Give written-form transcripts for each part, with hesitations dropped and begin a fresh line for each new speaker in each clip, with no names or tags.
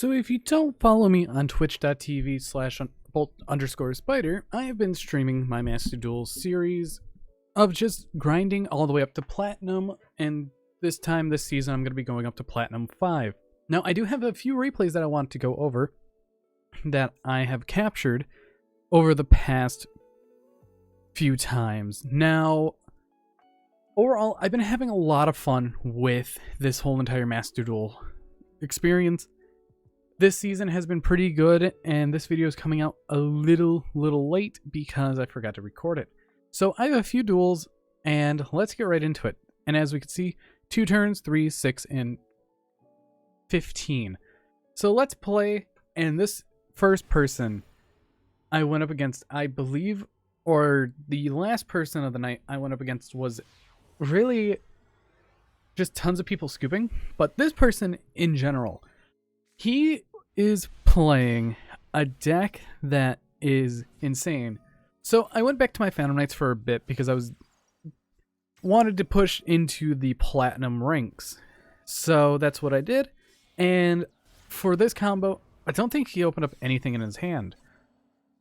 So if you don't follow me on twitch.tv/bolt_spider, I have been streaming my Master Duel series of just grinding all the way up to Platinum, and this season, I'm going to be going up to Platinum 5. Now, I do have a few replays that I want to go over that I have captured over the past few times. Now, overall, I've been having a lot of fun with this whole entire Master Duel experience. This season has been pretty good, and this video is coming out a little late because I forgot to record it. So I have a few duels, and let's get right into it. And as we can see, 2 turns, 3, 6, and 15. So let's play, and this first person I went up against, I believe, or the last person of the night I went up against was really just tons of people scooping, but this person in general, he is playing a deck that is insane. So I went back to my Phantom Knights for a bit because I wanted to push into the Platinum ranks. So that's what I did. And for this combo, I don't think he opened up anything in his hand,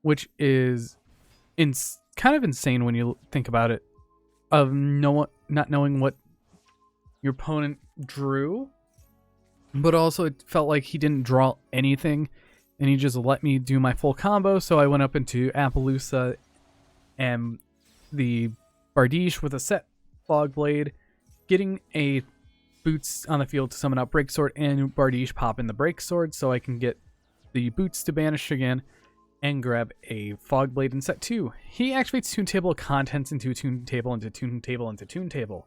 which is kind of insane when you think about it, of not knowing what your opponent drew. But also it felt like he didn't draw anything, and he just let me do my full combo. So I went up into Appaloosa and the Bardiche with a set Fog Blade, getting a Boots on the field to summon out Breaksword, and Bardiche pop in the Breaksword so I can get the Boots to banish again and grab a Fog Blade in set 2. He activates Tune Table of Contents into Tune Table into Tune Table into Tune Table.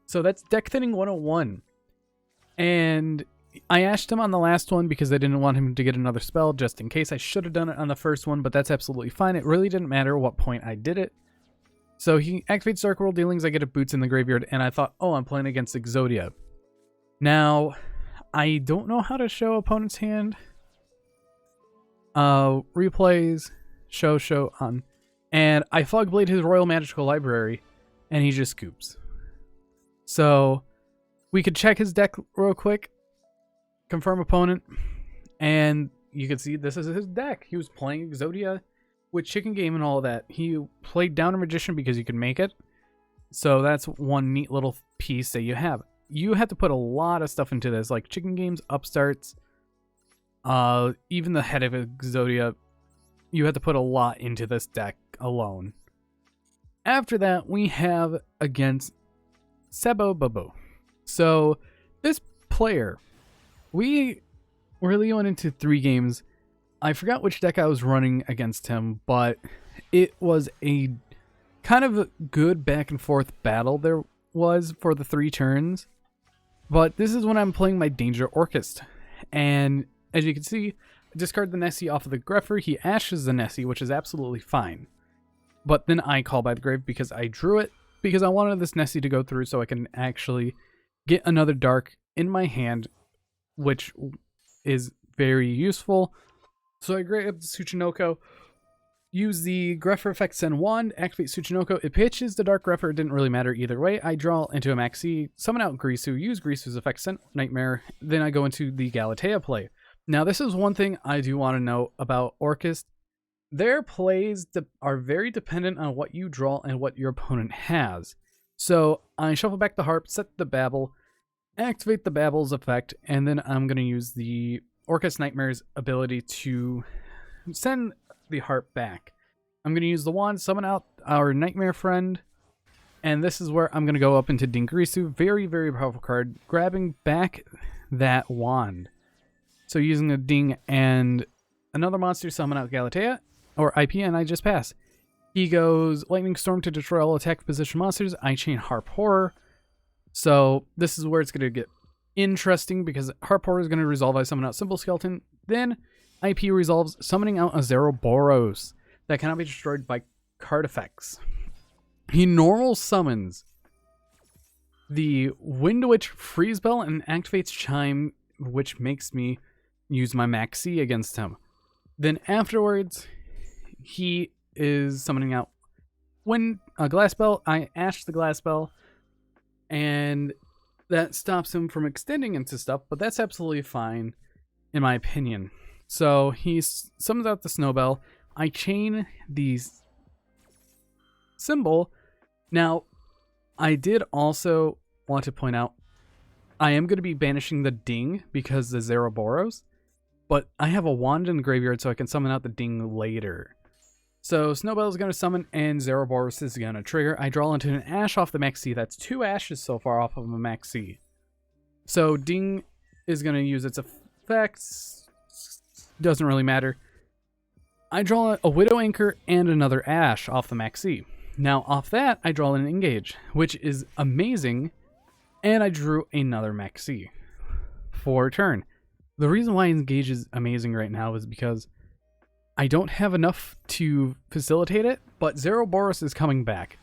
So that's Deck Thinning 101. And I ashed him on the last one because I didn't want him to get another spell just in case. I should have done it on the first one, but that's absolutely fine. It really didn't matter what point I did it. So he activates Dark World Dealings, I get a Boots in the graveyard, and I thought, oh, I'm playing against Exodia. Now, I don't know how to show opponent's hand. Replays, show on. And I Fog Blade his Royal Magical Library, and he just scoops. So we could check his deck real quick, confirm opponent, and you can see this is his deck. He was playing Exodia with Chicken Game and all of that. He played Downer Magician because you could make it. So that's one neat little piece that you have. You have to put a lot of stuff into this, like Chicken Games, Upstarts, even the head of Exodia. You have to put a lot into this deck alone. After that, we have against Sebo Bobo. So this player, we really went into 3 games. I forgot which deck I was running against him, but it was a kind of a good back and forth battle there was for the 3 turns. But this is when I'm playing my Danger Orchest. And as you can see, discard the Nessie off of the Greffer. He ashes the Nessie, which is absolutely fine. But then I call by the grave because I drew it, because I wanted this Nessie to go through so I can actually get another dark in my hand, which is very useful. So I grab the Tsuchinoko, use the Greffer effect, send wand, activate Tsuchinoko. It pitches the dark Greffer. It didn't really matter either way. I draw into a Maxi, summon out Grisu, use Grisu's effect, send Nightmare. Then I go into the Galatea play. Now this is one thing I do want to know about Orchest. Their plays are very dependent on what you draw and what your opponent has. So I shuffle back the harp, set the Babel, activate the Babel's effect, and then I'm going to use the Orchest Nightmare's ability to send the harp back. I'm going to use the wand, summon out our Nightmare friend, and this is where I'm going to go up into Dingrisu. Very powerful card, grabbing back that wand. So using a Ding and another monster, summon out Galatea, or IP, and I just pass. He goes Lightning Storm to destroy all attack position monsters. I chain Harp Horror. So this is where it's going to get interesting, because Harp Horror is going to resolve. I summon out Simple Skeleton. Then IP resolves, summoning out a Zeroboros that cannot be destroyed by card effects. He normal summons the Wind Witch Freeze Bell and activates Chime, which makes me use my Maxi against him. Then afterwards, he is summoning out a Glass Bell. I ash the Glass Bell, and that stops him from extending into stuff, but that's absolutely fine. in my opinion. So he summons out the Snowbell. I chain the symbol. Now, I did also want to point out, I am going to be banishing the Ding because the Zeroboros, but I have a wand in the graveyard so I can summon out the Ding later. So Snowbell is going to summon and Zeroboros is going to trigger. I draw into an Ash off the Max C. That's 2 Ashes so far off of a Max C. So Ding is going to use its effects. Doesn't really matter. I draw a Widow Anchor and another Ash off the Max C. Now off that, I draw an Engage, which is amazing. And I drew another Max C for turn. The reason why Engage is amazing right now is because I don't have enough to facilitate it, but Zeroboros is coming back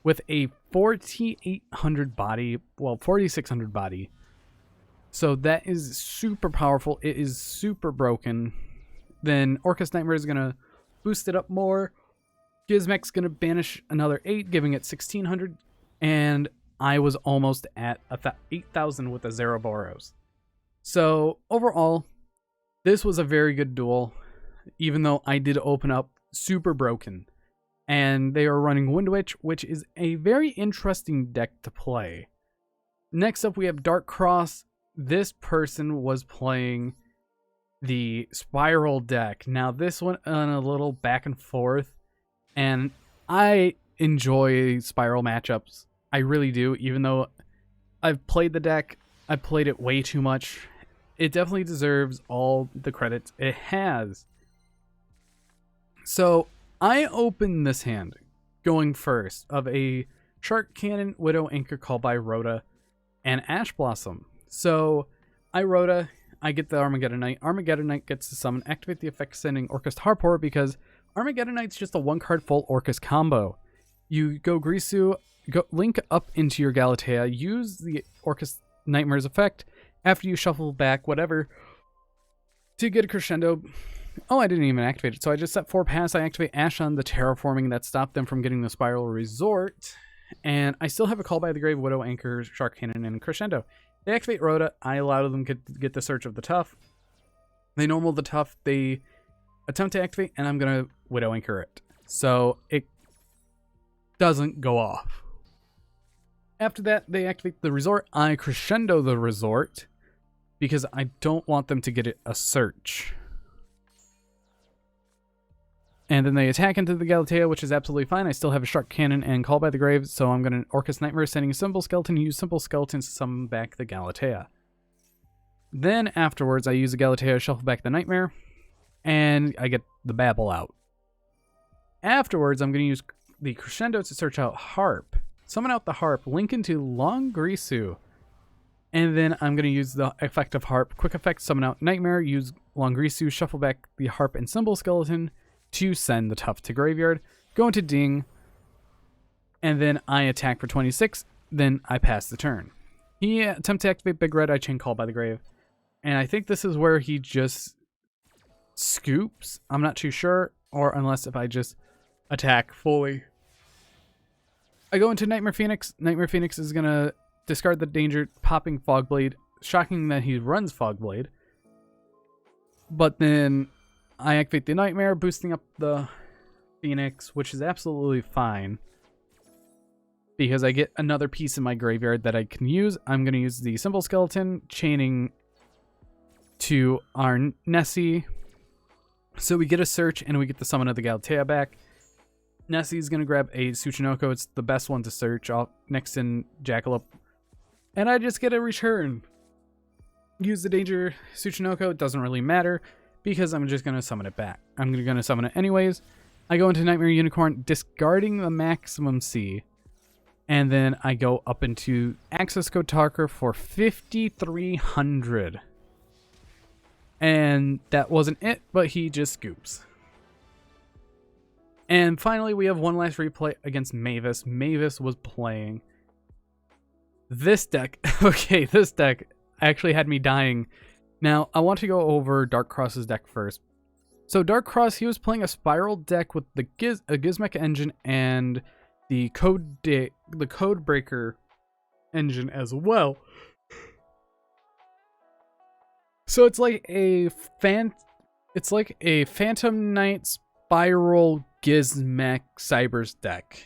with a 4,800 body, well, 4,600 body. So that is super powerful. It is super broken. Then Orcust Nightmare is going to boost it up more. Gizmek's going to banish another 8, giving it 1,600. And I was almost at 8,000 with the Zeroboros. So overall, this was a very good duel, even though I did open up super broken. And they are running Wind Witch, which is a very interesting deck to play. Next up, we have Dark Cross. This person was playing the Spiral deck. Now, this went on a little back and forth, and I enjoy Spiral matchups. I really do, even though I've played the deck. I've played it way too much. It definitely deserves all the credits it has. So I opened this hand going first of a Shark Cannon, Widow Anchor called by Rhoda, and Ash Blossom. So I Rhoda, I get the Armageddon Knight. Armageddon Knight gets to summon, activate the effect sending Orcust Harpor because Armageddon Knight's just a 1-card full Orcust combo. You go Grisu, go link up into your Galatea, use the Orcust Nightmare's effect after you shuffle back whatever to get a crescendo. Oh, I didn't even activate it. So I just set 4 pass. I activate Ash on the terraforming that stopped them from getting the Spiral Resort. And I still have a Call by the Grave, Widow Anchor, Shark Cannon, and Crescendo. They activate Rhoda. I allow them to get the Search of the Tough. They normal the Tough. They attempt to activate, and I'm going to Widow Anchor it. So it doesn't go off. After that, they activate the Resort. I Crescendo the Resort because I don't want them to get it a Search. And then they attack into the Galatea, which is absolutely fine. I still have a Shark Cannon and Call by the Grave, so I'm going to Orcust Nightmare, sending a Simple Skeleton, use Simple Skeletons to summon back the Galatea. Then afterwards, I use the Galatea, shuffle back the Nightmare, and I get the Babble out. Afterwards, I'm going to use the Crescendo to search out Harp. Summon out the Harp, link into Long Grisu, and then I'm going to use the effect of Harp. Quick effect, summon out Nightmare, use Long Grisu, shuffle back the Harp and Simple Skeleton to send the Tough to graveyard, go into Ding, and then I attack for 26, then I pass the turn. He attempts to activate Big Red, I chain Call by the Grave, and I think this is where he just scoops. I'm not too sure, or unless if I just attack fully. I go into Nightmare Phoenix. Nightmare Phoenix is going to discard the danger, popping Fogblade. Shocking that he runs Fogblade. But then I activate the Nightmare, boosting up the Phoenix, which is absolutely fine. Because I get another piece in my graveyard that I can use. I'm going to use the Simple Skeleton, chaining to our Nessie. So we get a search, and we get the Summon of the Galatea back. Nessie's going to grab a Tsuchinoko. It's the best one to search next in Jackalope. And I just get a return. Use the Danger Tsuchinoko. It doesn't really matter because I'm just going to summon it back. I'm going to summon it anyways. I go into Nightmare Unicorn, discarding the maximum C. And then I go up into Access Kotarker for 5,300. And that wasn't it, but he just scoops. And finally, we have one last replay against Mavis. Mavis was playing this deck. Okay, this deck actually had me dying. Now, I want to go over Dark Cross's deck first. So Dark Cross, he was playing a Spiral deck with the Gizmek engine and the Codebreaker engine as well. So it's like a Phantom Knight Spiral Gizmek Cybers deck.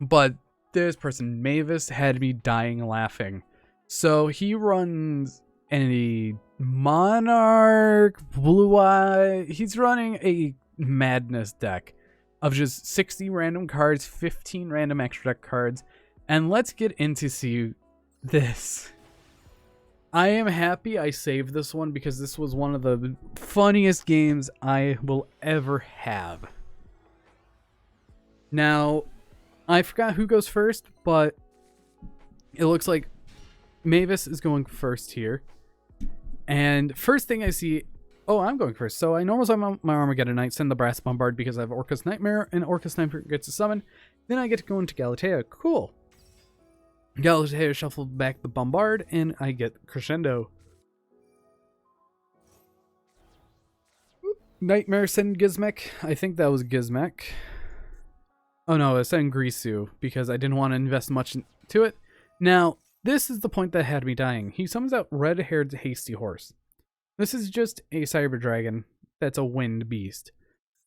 But this person, Mavis, had me dying laughing. So he runs a Monarch Blue Eye. He's running a madness deck of just 60 random cards, 15 random extra deck cards. And let's get into see this. I am happy I saved this one because this was one of the funniest games I will ever have. Now, I forgot who goes first, but it looks like Mavis is going first here. And first thing I see, oh, I'm going first. So I normally have my Armageddon Knight, send the Brass Bombard because I have Orcus Nightmare, and Orcus Nightmare gets a summon. Then I get to go into Galatea. Cool. Galatea shuffled back the Bombard, and I get Crescendo. Nightmare send Gizmek. I think that was Gizmek. Oh no, I was sending Grisu because I didn't want to invest much into it. Now, this is the point that had me dying. He summons out Red-Haired Hasty Horse. This is just a Cyber Dragon that's a wind beast.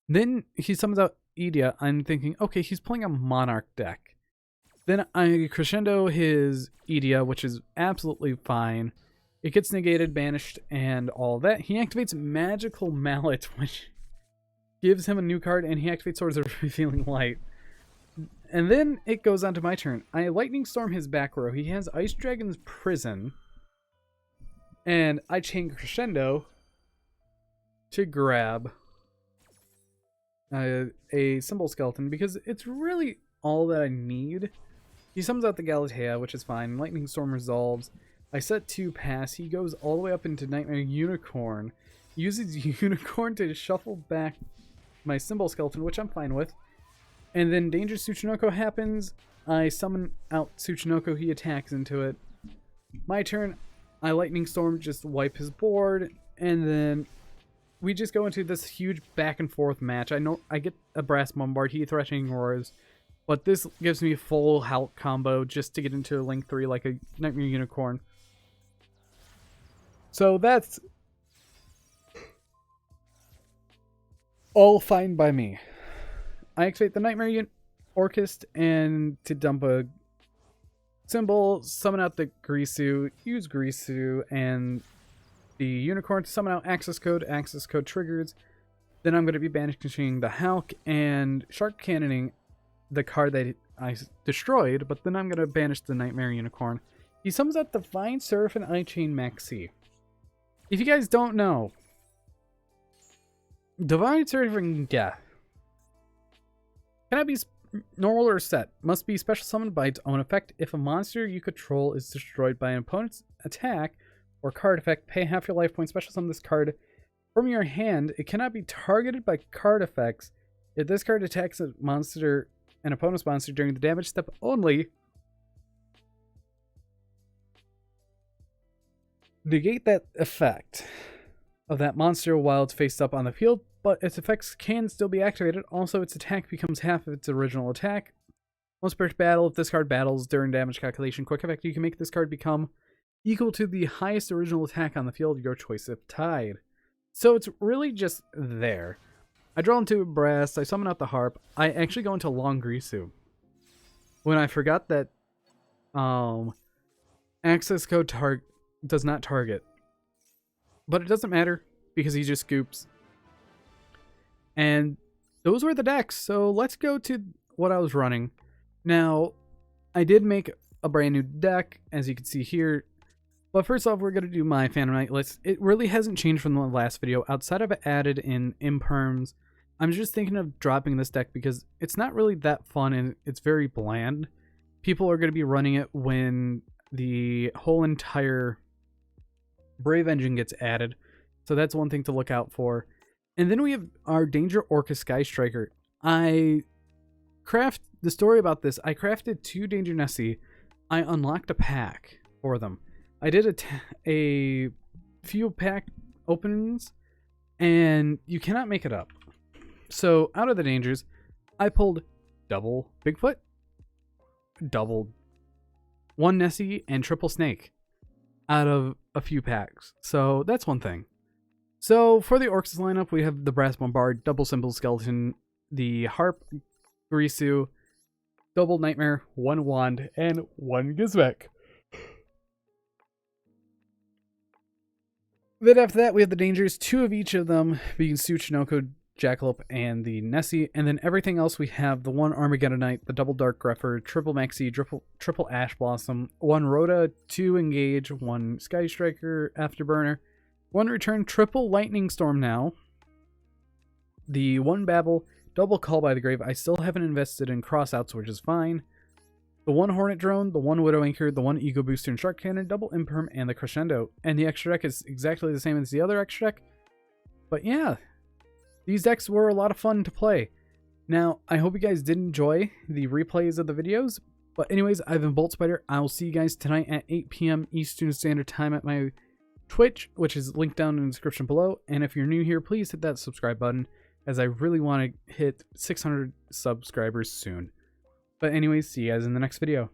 Then he summons out Edea. I'm thinking, okay, he's playing a Monarch deck. Then I crescendo his Edea, which is absolutely fine. It gets negated, banished, and all that. He activates Magical Mallet, which gives him a new card, and he activates Swords of Revealing Light. And then it goes on to my turn. I Lightning Storm his back row. He has Ice Dragon's Prison. And I chain Crescendo to grab a Symbol Skeleton because it's really all that I need. He summons out the Galatea, which is fine. Lightning Storm resolves. I set 2 pass. He goes all the way up into Nightmare Unicorn. Uses Unicorn to shuffle back my Symbol Skeleton, which I'm fine with. And then Danger Tsuchinoko happens. I summon out Tsuchinoko. He attacks into it. My turn. I Lightning Storm, just wipe his board. And then we just go into this huge back and forth match. I know I get a Brass Bombard. He Threatening Roars. But this gives me a full Hulk combo just to get into Link 3 like a Nightmare Unicorn. So that's all fine by me. I activate the Nightmare Orchest and to dump a symbol, summon out the Grisu, use Grisu and the Unicorn to summon out Access Code. Access Code triggers. Then I'm going to be banishing the Hulk and Shark Cannoning the card that I destroyed, but then I'm going to banish the Nightmare Unicorn. He summons out the Divine Seraph and I chain Maxi. If you guys don't know, Divine Seraph and Death cannot be normal or set. Must be special summoned by its own effect. If a monster you control is destroyed by an opponent's attack or card effect, pay half your life points. Special summon this card from your hand. It cannot be targeted by card effects. If this card attacks a monster, an opponent's monster during the damage step only, negate that effect of that monster while it's faced up on the field, but its effects can still be activated. Also, its attack becomes half of its original attack. Once per battle, if this card battles during damage calculation quick effect, you can make this card become equal to the highest original attack on the field, your choice if tied. So it's really just there. I draw into Brass, I summon out the Harp. I actually go into Long Grisu. When I forgot that Access Code does not target. But it doesn't matter because he just scoops. And those were the decks. So let's go to what I was running. Now, I did make a brand new deck, as you can see here. But first off, we're going to do my Phantom Knight list. It really hasn't changed from the last video. Outside of it added in imperms, I'm just thinking of dropping this deck because it's not really that fun and it's very bland. People are going to be running it when the whole entire Brave Engine gets added. So that's one thing to look out for. And then we have our Danger Orca Sky Striker. The story about this, I crafted 2 Danger Nessie. I unlocked a pack for them. I did a few pack openings, and you cannot make it up. So out of the dangers, I pulled double Bigfoot, double 1 Nessie, and triple Snake out of a few packs. So that's one thing. So for the Orcs lineup, we have the Brass Bombard, Double Symbol Skeleton, the Harp, Grisu, Double Nightmare, 1 Wand, and 1 Gizmek. Then after that, we have the Dangers, 2 of each of them, being Tsuchinoko, Jackalope, and the Nessie. And then everything else, we have the 1 Armageddonite, the Double Dark Grepher, Triple Maxi, Triple Ash Blossom, 1 Rhoda, 2 Engage, 1 Sky Striker Afterburner, 1 Return, Triple Lightning Storm now, the 1 Babel, Double Call by the Grave. I still haven't invested in crossouts, which is fine. The 1 Hornet Drone, the 1 Widow Anchor, the 1 Ego Booster and Shark Cannon, Double Imperm, and the Crescendo. And the extra deck is exactly the same as the other extra deck. But yeah, these decks were a lot of fun to play. Now, I hope you guys did enjoy the replays of the videos. But anyways, I've been Bolt Spider. I will see you guys tonight at 8 p.m. Eastern Standard Time at my Twitch, which is linked down in the description below. And if you're new here, please hit that subscribe button, as I really want to hit 600 subscribers soon. But anyways, see you guys in the next video.